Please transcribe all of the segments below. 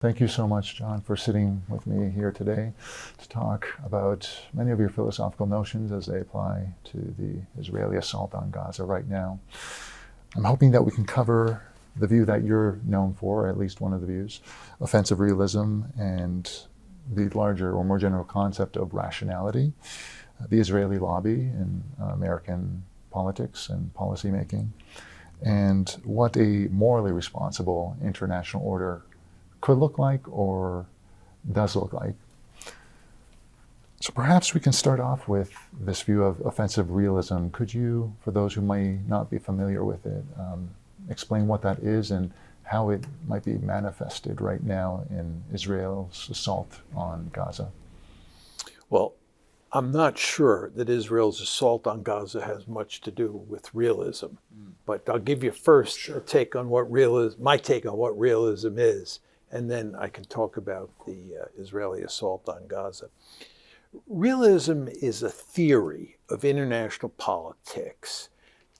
Thank you so much, John, for sitting with me here today to talk about many of your philosophical notions as they apply to the Israeli assault on Gaza right now. I'm hoping that we can cover the view that you're known for, at least one of the views, offensive realism, and the larger or more general concept of rationality, the Israeli lobby in American politics and policymaking, and what a morally responsible international order could look like or does look like. So perhaps we can start off with this view of offensive realism. Could you, for those who might not be familiar with it, explain what that is and how it might be manifested right now in Israel's assault on Gaza? Well, I'm not sure that Israel's assault on Gaza has much to do with realism, but I'll give you first a take on what my take on what realism is, and then I can talk about the Israeli assault on Gaza. Realism is a theory of international politics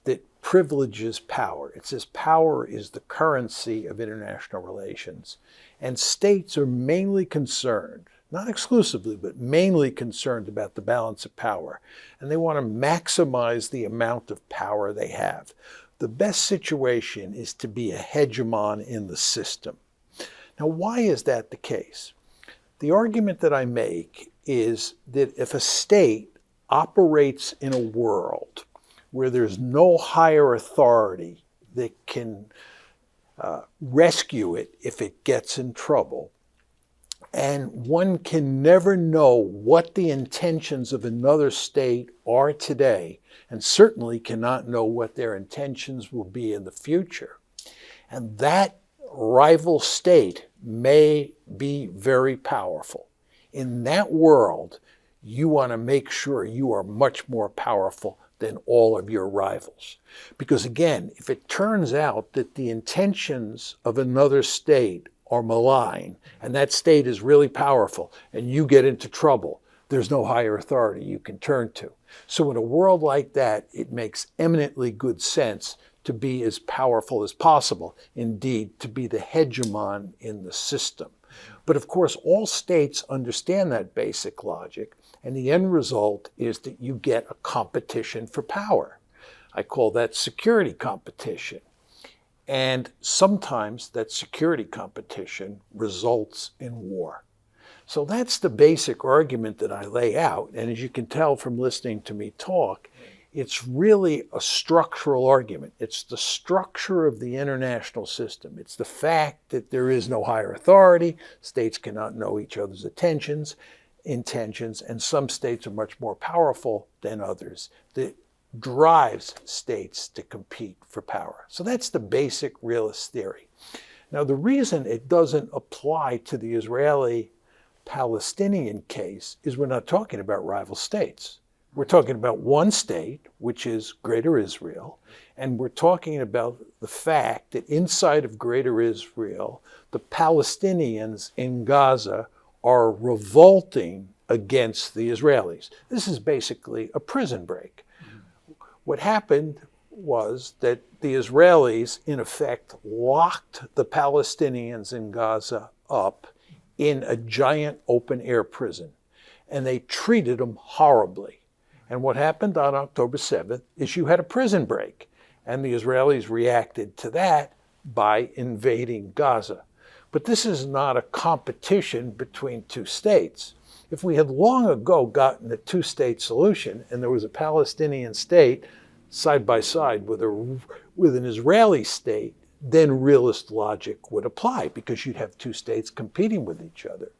that privileges power. It says power is the currency of international relations, and states are mainly concerned, not exclusively, but mainly concerned about the balance of power, and they want to maximize the amount of power they have. The best situation is to be a hegemon in the system. Now, why is that the case? The argument that I make is that if a state operates in a world where there's no higher authority that can rescue it if it gets in trouble, and one can never know what the intentions of another state are today, and certainly cannot know what their intentions will be in the future, and that rival state may be very powerful. In that world, you want to make sure you are much more powerful than all of your rivals. Because again, if it turns out that the intentions of another state are malign, and that state is really powerful, and you get into trouble, there's no higher authority you can turn to. So in a world like that, it makes eminently good sense to be as powerful as possible, indeed, to be the hegemon in the system. But of course, all states understand that basic logic, and the end result is that you get a competition for power. I call that security competition. And sometimes that security competition results in war. So that's the basic argument that I lay out. And as you can tell from listening to me talk, it's really a structural argument. It's the structure of the international system. It's the fact that there is no higher authority. States cannot know each other's intentions, and some states are much more powerful than others. That drives states to compete for power. So that's the basic realist theory. Now, the reason it doesn't apply to the Israeli-Palestinian case is we're not talking about rival states. We're talking about one state, which is Greater Israel, and we're talking about the fact that inside of Greater Israel, the Palestinians in Gaza are revolting against the Israelis. This is basically a prison break. What happened was that the Israelis, in effect, locked the Palestinians in Gaza up in a giant open-air prison, and they treated them horribly. And what happened on October 7th is you had a prison break, and the Israelis reacted to that by invading Gaza. But this is not a competition between two states. If we had long ago gotten a two-state solution and there was a Palestinian state side by side with an Israeli state, then realist logic would apply because you'd have two states competing with each other.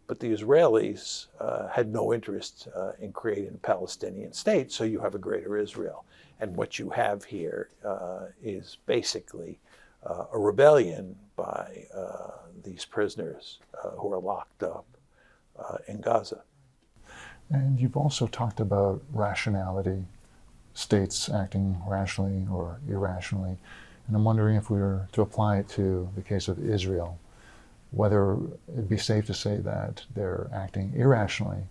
But the Israelis had no interest in creating a Palestinian state, so you have a Greater Israel. And what you have here is basically a rebellion by these prisoners who are locked up in Gaza. And you've also talked about rationality, states acting rationally or irrationally. And I'm wondering if we were to apply it to the case of Israel, whether it'd be safe to say that they're acting irrationally,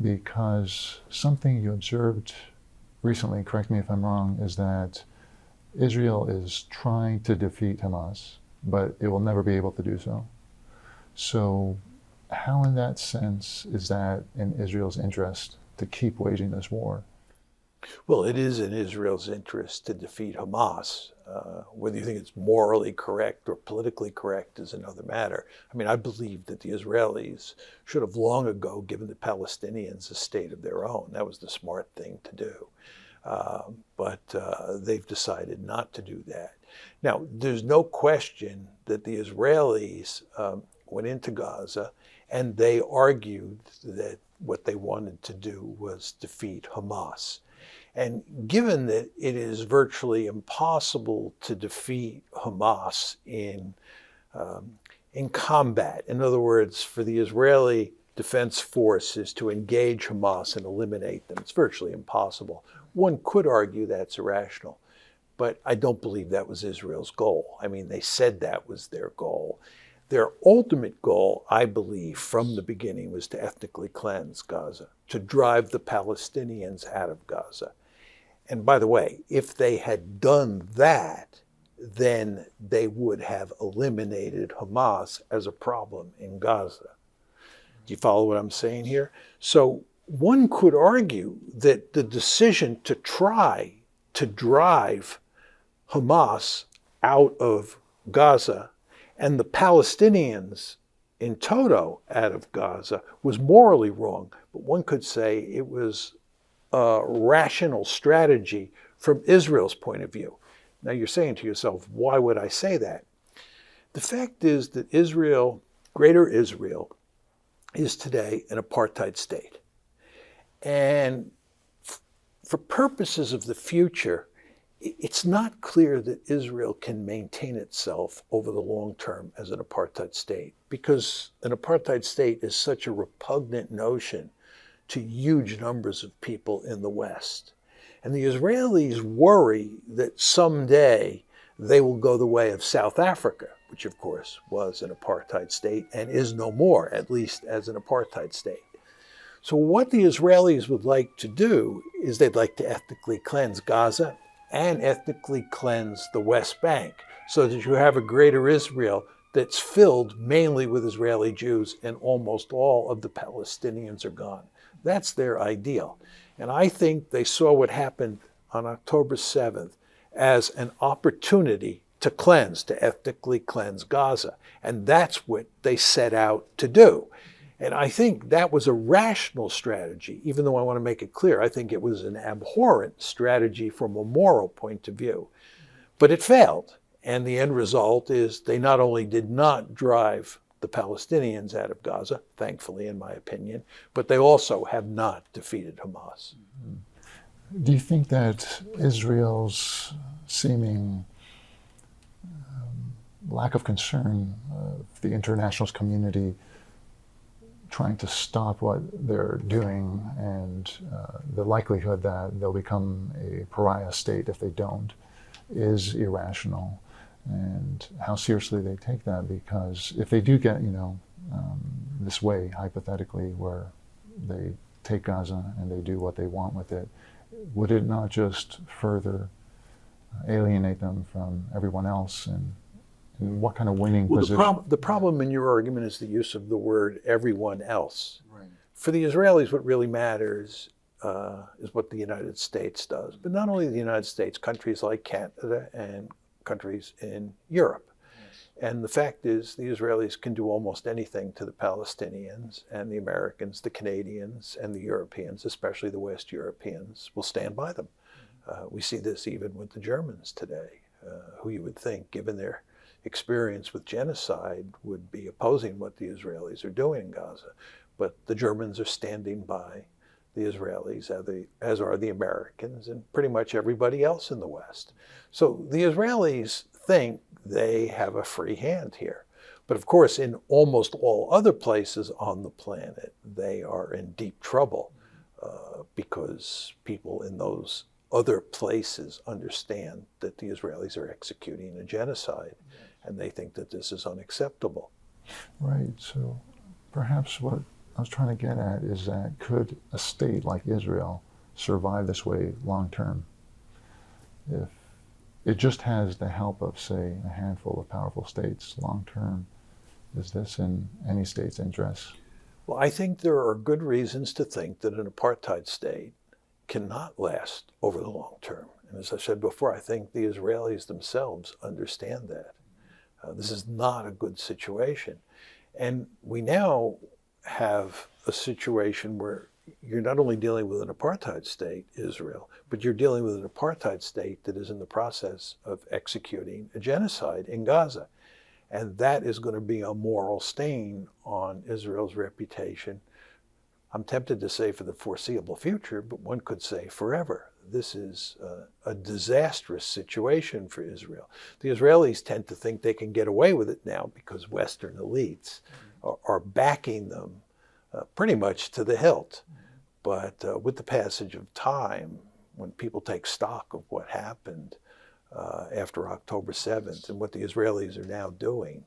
because something you observed recently, correct me if I'm wrong, is that Israel is trying to defeat Hamas, but it will never be able to do so. So how in that sense is that in Israel's interest to keep waging this war? Well, it is in Israel's interest to defeat Hamas. Whether you think it's morally correct or politically correct is another matter. I mean, I believe that the Israelis should have long ago given the Palestinians a state of their own. That was the smart thing to do. But they've decided not to do that. Now, there's no question that the Israelis went into Gaza and they argued that what they wanted to do was defeat Hamas. And given that it is virtually impossible to defeat Hamas in combat, in other words, for the Israeli Defense Forces to engage Hamas and eliminate them, it's virtually impossible. One could argue that's irrational, but I don't believe that was Israel's goal. I mean, they said that was their goal. Their ultimate goal, I believe, from the beginning was to ethnically cleanse Gaza, to drive the Palestinians out of Gaza. And by the way, if they had done that, then they would have eliminated Hamas as a problem in Gaza. Do you follow what I'm saying here? So one could argue that the decision to try to drive Hamas out of Gaza and the Palestinians in toto out of Gaza was morally wrong, but one could say it was a rational strategy from Israel's point of view. Now you're saying to yourself, why would I say that? The fact is that Israel, Greater Israel, is today an apartheid state. And for purposes of the future, it's not clear that Israel can maintain itself over the long term as an apartheid state, because an apartheid state is such a repugnant notion to huge numbers of people in the West. And the Israelis worry that someday they will go the way of South Africa, which of course was an apartheid state and is no more, at least as an apartheid state. So what the Israelis would like to do is they'd like to ethnically cleanse Gaza and ethnically cleanse the West Bank so that you have a greater Israel that's filled mainly with Israeli Jews and almost all of the Palestinians are gone. That's their ideal. And I think they saw what happened on October 7th as an opportunity to cleanse, to ethnically cleanse Gaza. And that's what they set out to do. And I think that was a rational strategy, even though I want to make it clear, I think it was an abhorrent strategy from a moral point of view. But it failed. And the end result is they not only did not drive the Palestinians out of Gaza, thankfully, in my opinion, but they also have not defeated Hamas. Do you think that Israel's seeming lack of concern of the international community trying to stop what they're doing and the likelihood that they'll become a pariah state if they don't is irrational? And how seriously they take that, because if they do get, this way, hypothetically, where they take Gaza and they do what they want with it, would it not just further alienate them from everyone else? And what kind of winning position? The problem in your argument is the use of the word everyone else. Right. For the Israelis, what really matters is what the United States does. But not only the United States, countries like Canada and countries in Europe. Yes. And the fact is the Israelis can do almost anything to the Palestinians, and the Americans, the Canadians, and the Europeans, especially the West Europeans, will stand by them. We see this even with the Germans today, who you would think, given their experience with genocide, would be opposing what the Israelis are doing in Gaza. But the Germans are standing by the Israelis, as are the Americans and pretty much everybody else in the West. So the Israelis think they have a free hand here. But of course, in almost all other places on the planet, they are in deep trouble because people in those other places understand that the Israelis are executing a genocide, and they think that this is unacceptable. Right. So perhaps what I was trying to get at is that could a state like Israel survive this way long term if it just has the help of, say, a handful of powerful states long term? Is this in any state's interest? Well, I think there are good reasons to think that an apartheid state cannot last over the long term. And as I said before, I think the Israelis themselves understand that. This is not a good situation. And we now have a situation where you're not only dealing with an apartheid state, Israel, but you're dealing with an apartheid state that is in the process of executing a genocide in Gaza. And that is going to be a moral stain on Israel's reputation. I'm tempted to say for the foreseeable future, but one could say forever. This is a disastrous situation for Israel. The Israelis tend to think they can get away with it now because Western elites are backing them pretty much to the hilt. But with the passage of time, when people take stock of what happened after October 7th and what the Israelis are now doing,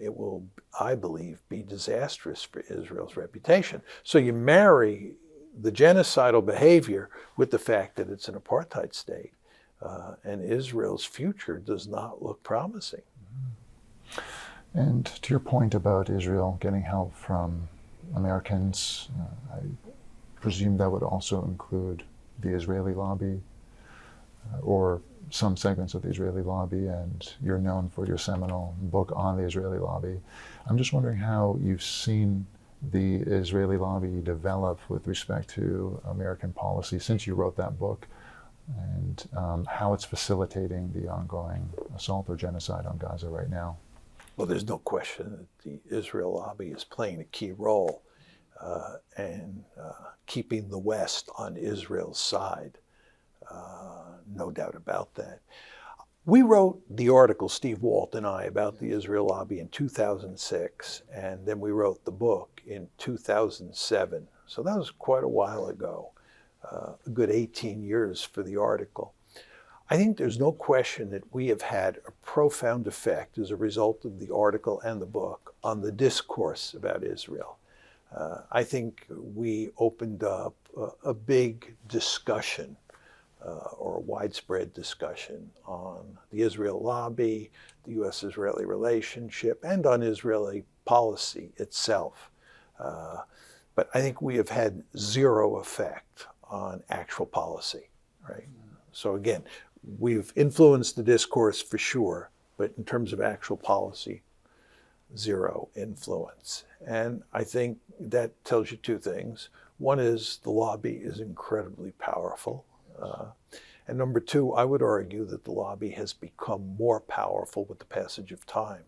it will, I believe, be disastrous for Israel's reputation. So you marry the genocidal behavior with the fact that it's an apartheid state, and Israel's future does not look promising. And to your point about Israel getting help from Americans, I presume that would also include the Israeli lobby, or some segments of the Israeli lobby, and you're known for your seminal book on the Israeli lobby. I'm just wondering how you've seen the Israeli lobby develop with respect to American policy since you wrote that book, and how it's facilitating the ongoing assault or genocide on Gaza right now. Well, there's no question that the Israel lobby is playing a key role in keeping the West on Israel's side. No doubt about that. We wrote the article, Steve Walt and I, about the Israel lobby in 2006, and then we wrote the book in 2007. So that was quite a while ago, a good 18 years for the article. I think there's no question that we have had a profound effect as a result of the article and the book on the discourse about Israel. I think we opened up a big discussion or a widespread discussion on the Israel lobby, the U.S.-Israeli relationship, and on Israeli policy itself. But I think we have had zero effect on actual policy, right? So again, we've influenced the discourse for sure, but in terms of actual policy, zero influence. And I think that tells you two things. One is the lobby is incredibly powerful. And number two, I would argue that the lobby has become more powerful with the passage of time.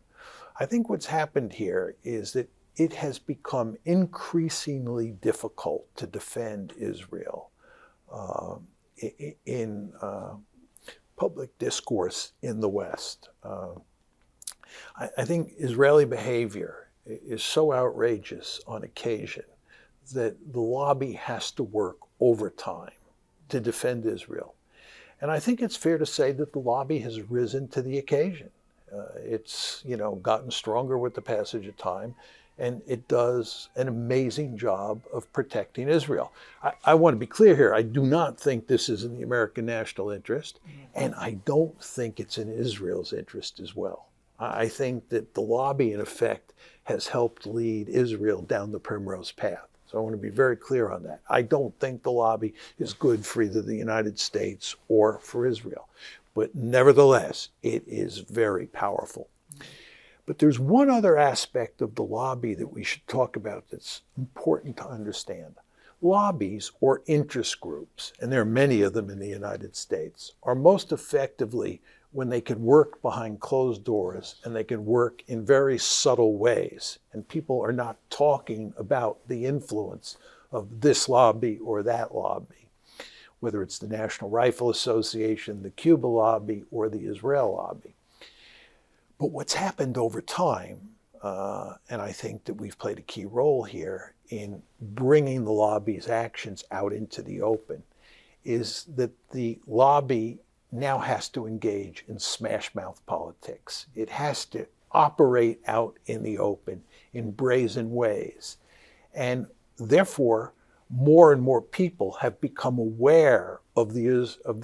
I think what's happened here is that it has become increasingly difficult to defend Israel in public discourse in the West. I think Israeli behavior is so outrageous on occasion that the lobby has to work overtime to defend Israel. And I think it's fair to say that the lobby has risen to the occasion. It's gotten stronger with the passage of time, and it does an amazing job of protecting Israel. I want to be clear here. I do not think this is in the American national interest, and I don't think it's in Israel's interest as well. I think that the lobby, in effect, has helped lead Israel down the primrose path. So I want to be very clear on that. I don't think the lobby is good for either the United States or for Israel. But nevertheless, it is very powerful. But there's one other aspect of the lobby that we should talk about that's important to understand. Lobbies, or interest groups, and there are many of them in the United States, are most effectively when they can work behind closed doors and they can work in very subtle ways. And people are not talking about the influence of this lobby or that lobby, whether it's the National Rifle Association, the Cuba lobby, or the Israel lobby. But what's happened over time, and I think that we've played a key role here in bringing the lobby's actions out into the open, is that the lobby now has to engage in smash-mouth politics. It has to operate out in the open in brazen ways. And therefore, more and more people have become aware of the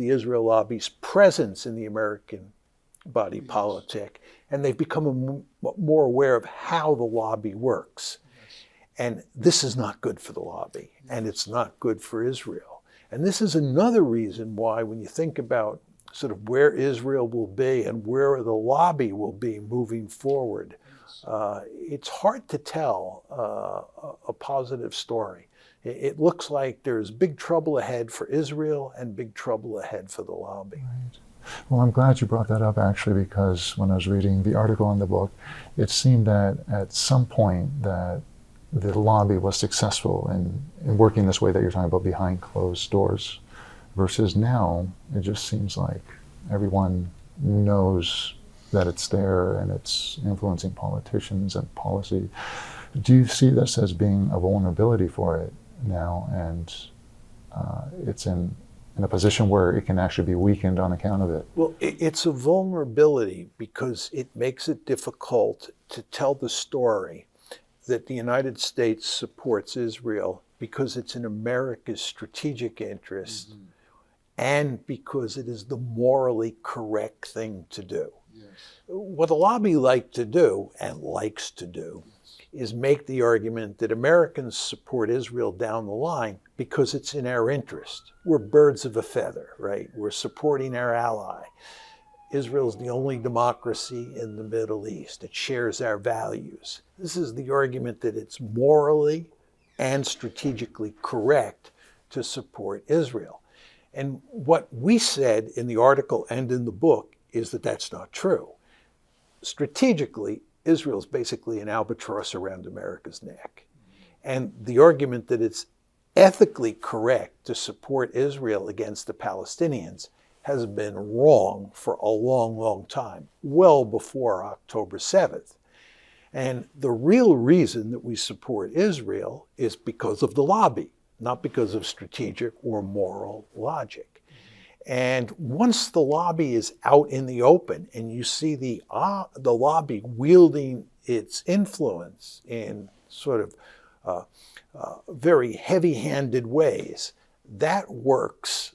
Israel lobby's presence in the American body politic, and they've become more aware of how the lobby works. And this is not good for the lobby, and it's not good for Israel. And this is another reason why, when you think about sort of where Israel will be and where the lobby will be moving forward, it's hard to tell a positive story. It looks like there's big trouble ahead for Israel and big trouble ahead for the lobby. Right. Well, I'm glad you brought that up, actually, because when I was reading the article in the book, it seemed that at some point that the lobby was successful in working this way that you're talking about, behind closed doors, versus now it just seems like everyone knows that it's there and it's influencing politicians and policy. Do you see this as being a vulnerability for it now, and it's in a position where it can actually be weakened on account of it? Well, it's a vulnerability because it makes it difficult to tell the story that the United States supports Israel because it's in America's strategic interest, and because it is the morally correct thing to do. Yes. What the lobby likes to do is make the argument that Americans support Israel down the line because it's in our interest. We're birds of a feather, right? We're supporting our ally. Israel's the only democracy in the Middle East. It shares our values. This is the argument that it's morally and strategically correct to support Israel. And what we said in the article and in the book is that that's not true. Strategically, Israel's basically an albatross around America's neck. And the argument that it's ethically correct to support Israel against the Palestinians has been wrong for a long, long time, well before October 7th. And the real reason that we support Israel is because of the lobby, not because of strategic or moral logic. And once the lobby is out in the open and you see the lobby wielding its influence in sort of very heavy-handed ways, that works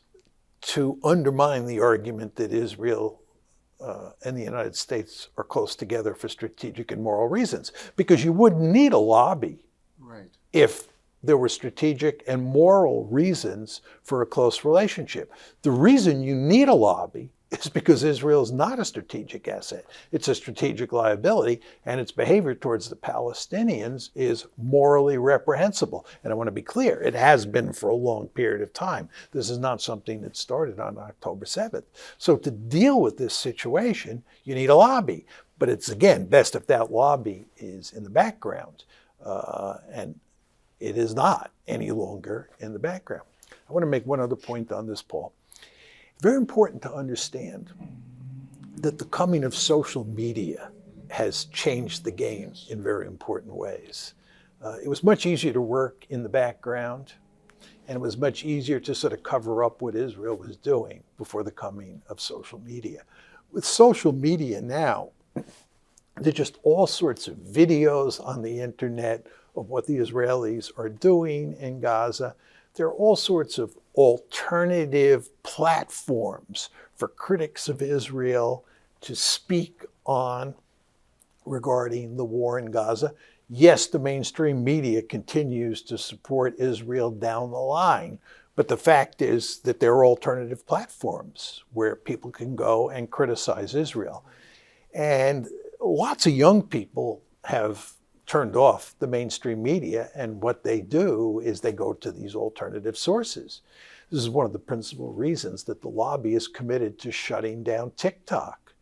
to undermine the argument that Israel and the United States are close together for strategic and moral reasons. Because you wouldn't need a lobby if there were strategic and moral reasons for a close relationship. The reason you need a lobby is because Israel is not a strategic asset. It's a strategic liability, and its behavior towards the Palestinians is morally reprehensible. And I want to be clear, it has been for a long period of time. This is not something that started on October 7th. So to deal with this situation, you need a lobby. But it's, again, best if that lobby is in the background. And it is not any longer in the background. I want to make one other point on this, Paul. It's very important to understand that the coming of social media has changed the game in very important ways. It was much easier to work in the background, and it was much easier to sort of cover up what Israel was doing before the coming of social media. With social media now, there are just all sorts of videos on the internet of what the Israelis are doing in Gaza. There are all sorts of alternative platforms for critics of Israel to speak on regarding the war in Gaza. Yes, the mainstream media continues to support Israel down the line, but the fact is that there are alternative platforms where people can go and criticize Israel. And lots of young people have turned off the mainstream media, and what they do is they go to these alternative sources. This is one of the principal reasons that the lobby is committed to shutting down TikTok.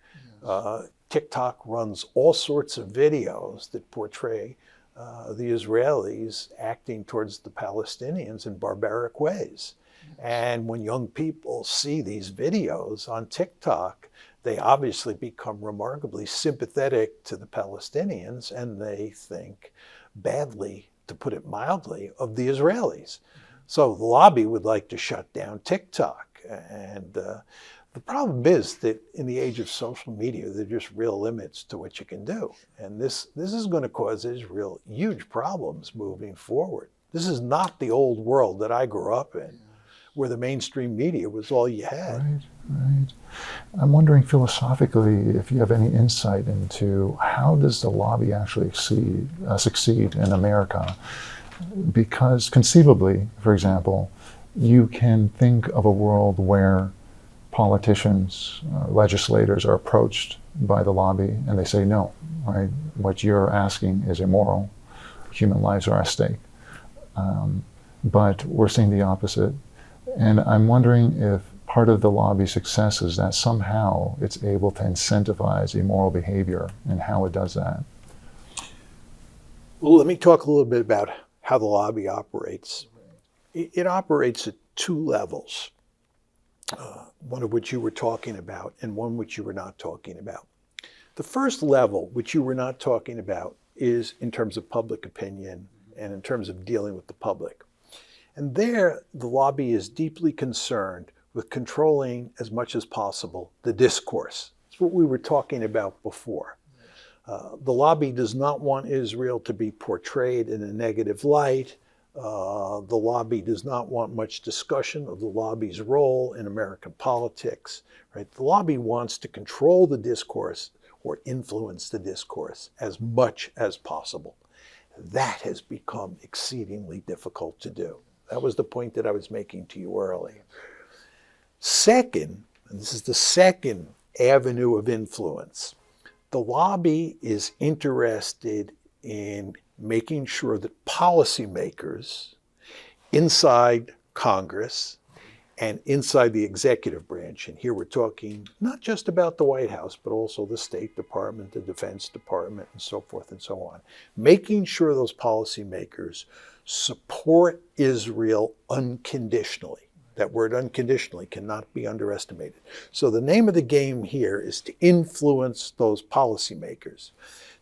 Yes. TikTok runs all sorts of videos that portray the Israelis acting towards the Palestinians in barbaric ways. And when young people see these videos on TikTok, they obviously become remarkably sympathetic to the Palestinians, and they think badly, to put it mildly, of the Israelis. So the lobby would like to shut down TikTok. And the problem is that in the age of social media, there are just real limits to what you can do. And this is going to cause Israel huge problems moving forward. This is not the old world that I grew up in, where the mainstream media was all you had. Right. Right. I'm wondering philosophically if you have any insight into how does the lobby actually succeed in America? Because conceivably, for example, you can think of a world where politicians, legislators are approached by the lobby and they say, no, right? What you're asking is immoral. Human lives are at stake. But we're seeing the opposite. And I'm wondering if part of the lobby's success is that somehow it's able to incentivize immoral behavior and how it does that. Well, let me talk a little bit about how the lobby operates. It operates at two levels, one of which you were talking about and one which you were not talking about. The first level, which you were not talking about, is in terms of public opinion and in terms of dealing with the public. And there, the lobby is deeply concerned with controlling as much as possible the discourse. It's what we were talking about before. The lobby does not want Israel to be portrayed in a negative light. The lobby does not want much discussion of the lobby's role in American politics. Right? The lobby wants to control the discourse or influence the discourse as much as possible. That has become exceedingly difficult to do. That was the point that I was making to you earlier. Second, and this is the second avenue of influence, the lobby is interested in making sure that policymakers inside Congress and inside the executive branch, and here we're talking not just about the White House, but also the State Department, the Defense Department, and so forth and so on, making sure those policymakers support Israel unconditionally. That word unconditionally cannot be underestimated. So the name of the game here is to influence those policymakers.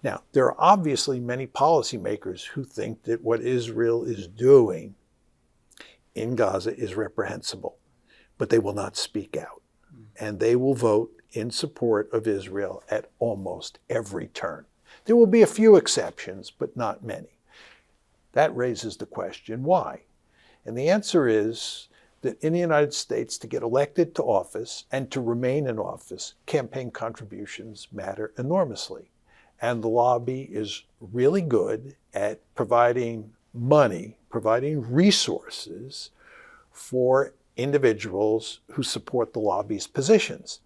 Now, there are obviously many policymakers who think that what Israel is doing in Gaza is reprehensible, but they will not speak out. And they will vote in support of Israel at almost every turn. There will be a few exceptions, but not many. That raises the question, why? And the answer is that in the United States, to get elected to office and to remain in office, campaign contributions matter enormously. And the lobby is really good at providing money, providing resources for individuals who support the lobby's positions.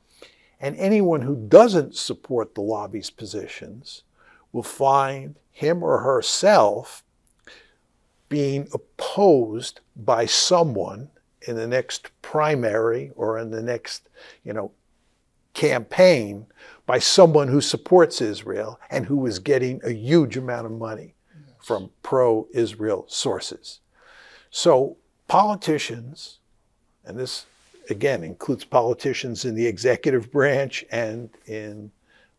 And anyone who doesn't support the lobby's positions will find him or herself being opposed by someone in the next primary or in the next, campaign by someone who supports Israel and who is getting a huge amount of money from pro-Israel sources. So politicians, and this again includes politicians in the executive branch and in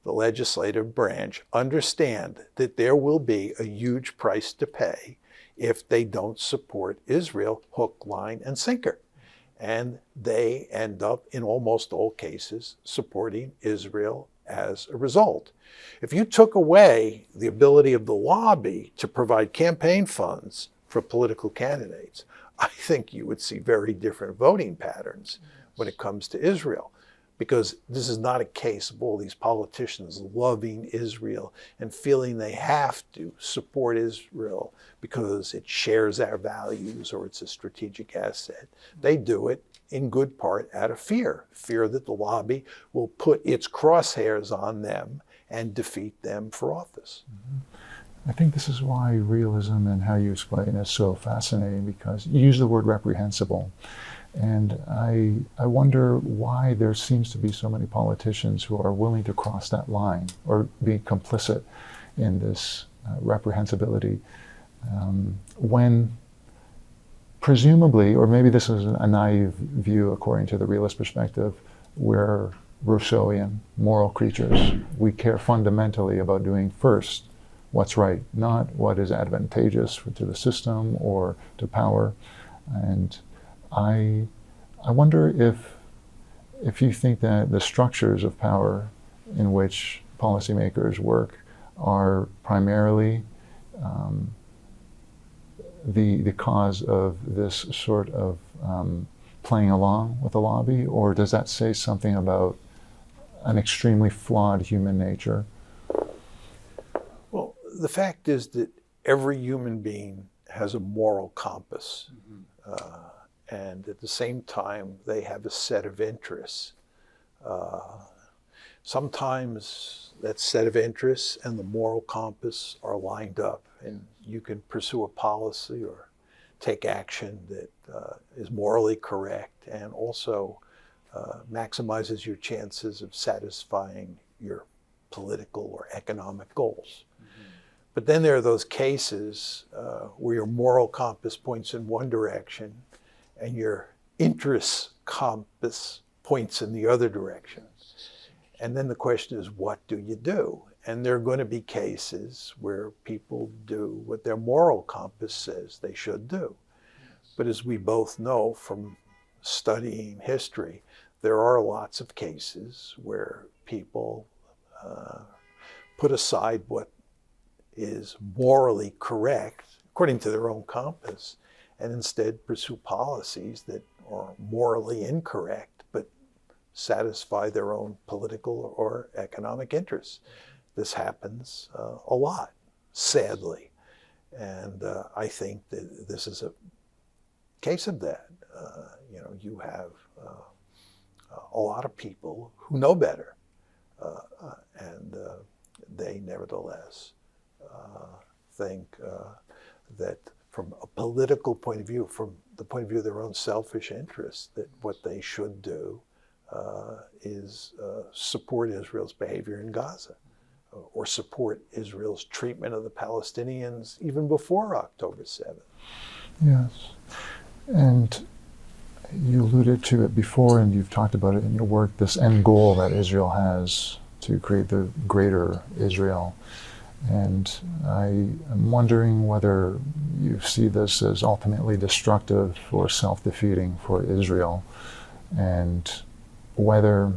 the legislative branch, understand that there will be a huge price to pay if they don't support Israel hook, line, and sinker. And they end up, in almost all cases, supporting Israel as a result. If you took away the ability of the lobby to provide campaign funds for political candidates, I think you would see very different voting patterns when it comes to Israel. Because this is not a case of all these politicians loving Israel and feeling they have to support Israel because it shares our values or it's a strategic asset. They do it in good part out of fear that the lobby will put its crosshairs on them and defeat them for office. I think this is why realism and how you explain is so fascinating, because you use the word reprehensible. And I wonder why there seems to be so many politicians who are willing to cross that line or be complicit in this reprehensibility when presumably, or maybe this is a naive view according to the realist perspective, we're Rousseauian, moral creatures. We care fundamentally about doing first what's right, not what is advantageous to the system or to power. And I wonder if you think that the structures of power in which policymakers work are primarily the cause of this sort of playing along with the lobby, or does that say something about an extremely flawed human nature? Well, the fact is that every human being has a moral compass. And at the same time, they have a set of interests. Sometimes that set of interests and the moral compass are lined up, and you can pursue a policy or take action that is morally correct and also maximizes your chances of satisfying your political or economic goals. But then there are those cases where your moral compass points in one direction and your interest compass points in the other direction. And then the question is, what do you do? And there are going to be cases where people do what their moral compass says they should do. But as we both know from studying history, there are lots of cases where people put aside what is morally correct, according to their own compass, and instead pursue policies that are morally incorrect, but satisfy their own political or economic interests. This happens a lot, sadly. And I think that this is a case of that. You have a lot of people who know better, and they nevertheless think that from a political point of view, from the point of view of their own selfish interests, that what they should do is support Israel's behavior in Gaza, or support Israel's treatment of the Palestinians even before October 7th. Yes. And you alluded to it before, and you've talked about it in your work, this end goal that Israel has to create the greater Israel. And I am wondering whether you see this as ultimately destructive or self-defeating for Israel, and whether,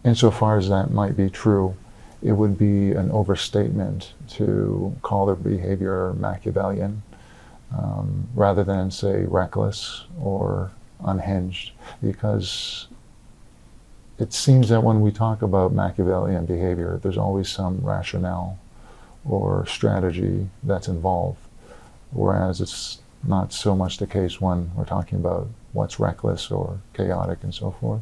insofar as that might be true, it would be an overstatement to call their behavior Machiavellian, rather than, say, reckless or unhinged, because it seems that when we talk about Machiavellian behavior, there's always some rationale or strategy that's involved, whereas it's not so much the case when we're talking about what's reckless or chaotic and so forth.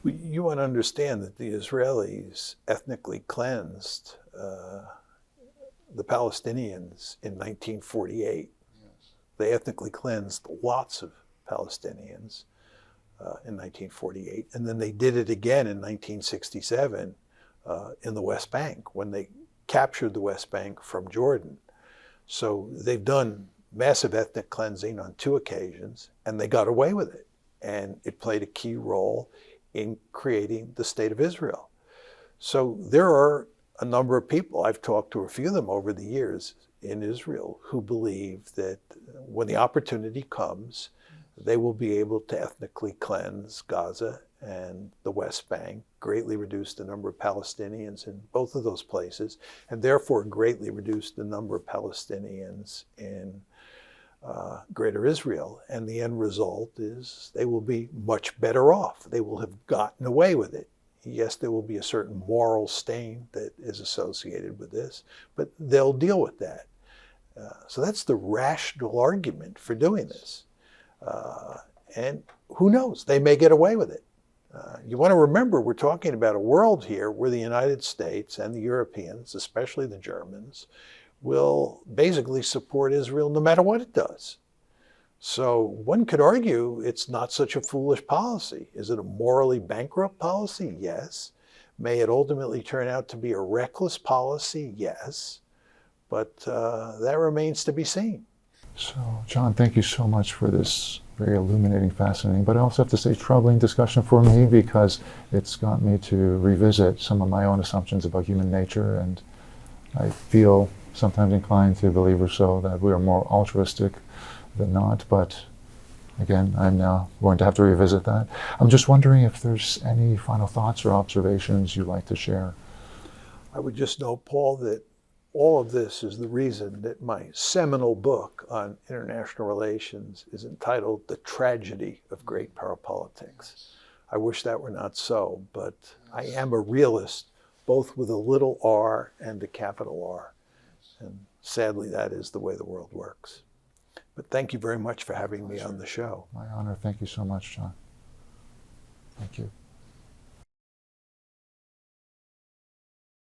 You want to understand that the Israelis ethnically cleansed the Palestinians in 1948. Yes. They ethnically cleansed lots of Palestinians in 1948, and then they did it again in 1967 in the West Bank when they captured the West Bank from Jordan. So they've done massive ethnic cleansing on 2 occasions, and they got away with it. And it played a key role in creating the State of Israel. So there are a number of people, I've talked to a few of them over the years in Israel, who believe that when the opportunity comes, they will be able to ethnically cleanse Gaza and the West Bank, greatly reduce the number of Palestinians in both of those places, and therefore greatly reduce the number of Palestinians in Greater Israel. And the end result is they will be much better off. They will have gotten away with it. Yes, there will be a certain moral stain that is associated with this, but they'll deal with that. So that's the rational argument for doing this. And who knows, they may get away with it. You want to remember, we're talking about a world here where the United States and the Europeans, especially the Germans, will basically support Israel no matter what it does. So one could argue it's not such a foolish policy. Is it a morally bankrupt policy? Yes. May it ultimately turn out to be a reckless policy? Yes. But that remains to be seen. So, John, thank you so much for this very illuminating, fascinating, but I also have to say troubling discussion for me, because it's got me to revisit some of my own assumptions about human nature, and I feel sometimes inclined to believe or so that we are more altruistic than not, but again, I'm now going to have to revisit that. I'm just wondering if there's any final thoughts or observations you'd like to share. I would just note, Paul, that all of this is the reason that my seminal book on international relations is entitled The Tragedy of Great Power Politics. I wish that were not so, but I am a realist, both with a little r and a capital R. And sadly, that is the way the world works. But thank you very much for having me on the show. My honor. Thank you so much, John. Thank you.